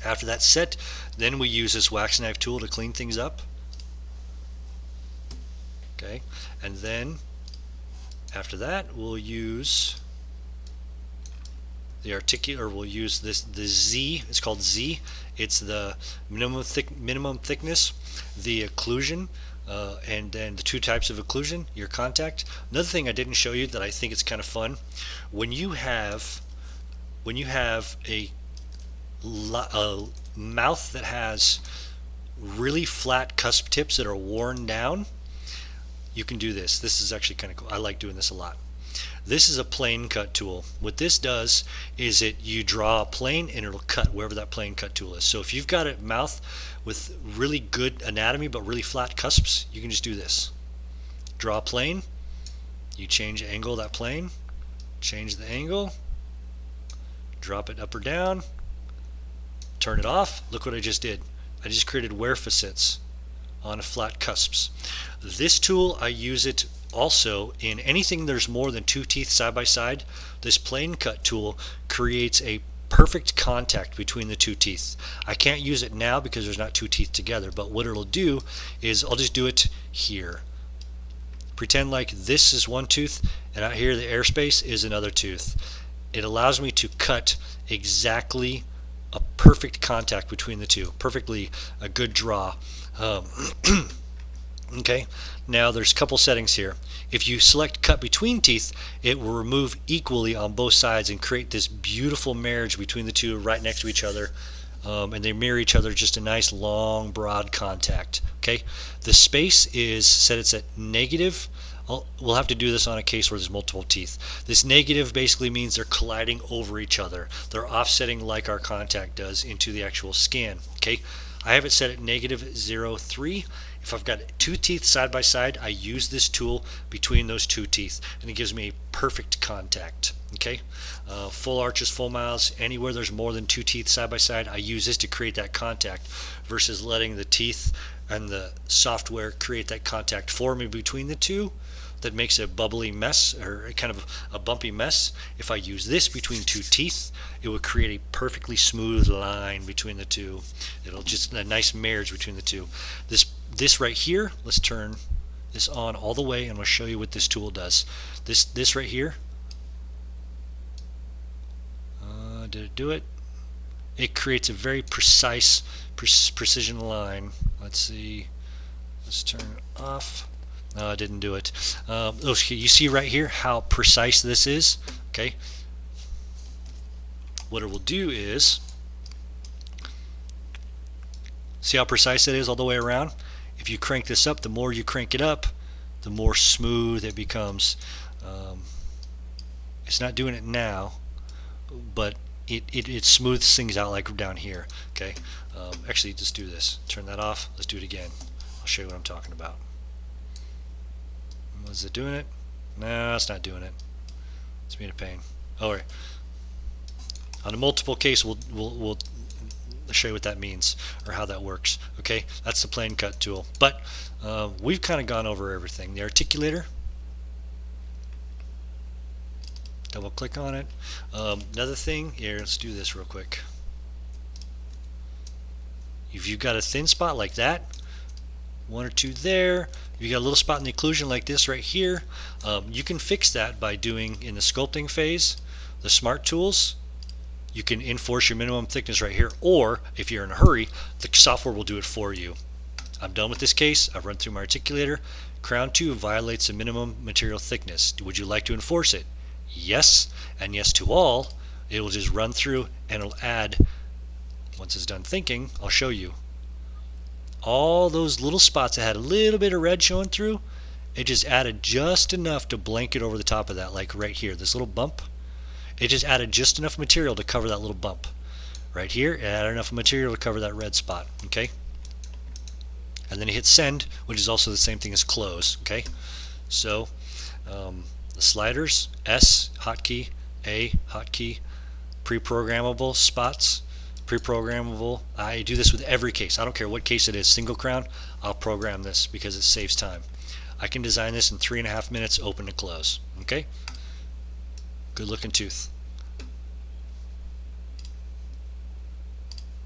After that's set, then we use this wax knife tool to clean things up. Okay, and then after that, we'll use the articular, we'll use the Z, it's called Z. It's the minimum thickness, the occlusion, and then the two types of occlusion, your contact. Another thing I didn't show you that I think is kind of fun, when you have a mouth that has really flat cusp tips that are worn down, you can do this. This is actually kind of cool. I like doing this a lot. This is a plane cut tool. What this does is you draw a plane and it'll cut wherever that plane cut tool is. So if you've got a mouth with really good anatomy but really flat cusps, you can just do this. Draw a plane, you change the angle of that plane, change the angle, drop it up or down, turn it off. Look what I just did. I just created wear facets on flat cusps. This tool, I use it also in anything there's more than two teeth side by side. This plane cut tool creates a perfect contact between the two teeth. I can't use it now because there's not two teeth together, but what it'll do is I'll just do it here. Pretend like this is one tooth and out here the airspace is another tooth. It allows me to cut exactly a perfect contact between the two, perfectly a good draw. Okay, now there's a couple settings here. If you select cut between teeth, it will remove equally on both sides and create this beautiful marriage between the two right next to each other, and they mirror each other, just a nice long broad contact. Okay, the space is set, it's at negative. We'll have to do this on a case where there's multiple teeth. This negative basically means they're colliding over each other. They're offsetting like our contact does into the actual scan. Okay, I have it set at negative 0.3. If I've got two teeth side by side, I use this tool between those two teeth and it gives me a perfect contact. Okay, full arches, full mouths, anywhere there's more than two teeth side by side, I use this to create that contact versus letting the teeth and the software create that contact for me between the two. That makes a bubbly mess, or kind of a bumpy mess. If I use this between two teeth, it would create a perfectly smooth line between the two. It'll just a nice marriage between the two. This right here, let's turn this on all the way and we'll show you what this tool does. This right here, did it do it? It creates a very precise precision line. Let's see, let's turn it off. No, it didn't do it. Okay, you see right here how precise this is. Okay, what it will do is, see how precise it is all the way around? If you crank this up, the more you crank it up, the more smooth it becomes. It's not doing it now, but it smooths things out like down here. Okay, actually just do this. Turn that off. Let's do it again. I'll show you what I'm talking about. Was it doing it? No, it's not doing it. It's being a pain. All right. On a multiple case, we'll show you what that means or how that works. Okay, that's the plane cut tool. But we've kind of gone over everything. The articulator. Double click on it. Another thing here. Let's do this real quick. If you've got a thin spot like that, one or two there. If you got a little spot in the occlusion like this right here, you can fix that by doing, in the sculpting phase, the smart tools. You can enforce your minimum thickness right here, or if you're in a hurry, the software will do it for you. I'm done with this case. I've run through my articulator. Crown 2 violates the minimum material thickness. Would you like to enforce it? Yes, and yes to all. It will just run through and it'll add, once it's done thinking, I'll show you. All those little spots that had a little bit of red showing through, it just added just enough to blanket over the top of that, like right here, this little bump. It just added just enough material to cover that little bump. Right here, it added enough material to cover that red spot. Okay, and then you hit send, which is also the same thing as close. Okay, so the sliders, S hotkey, A hotkey, pre-programmable spots. Pre-programmable. I do this with every case. I don't care what case it is. Single crown, I'll program this because it saves time. I can design this in 3.5 minutes, open to close. Okay? Good looking tooth.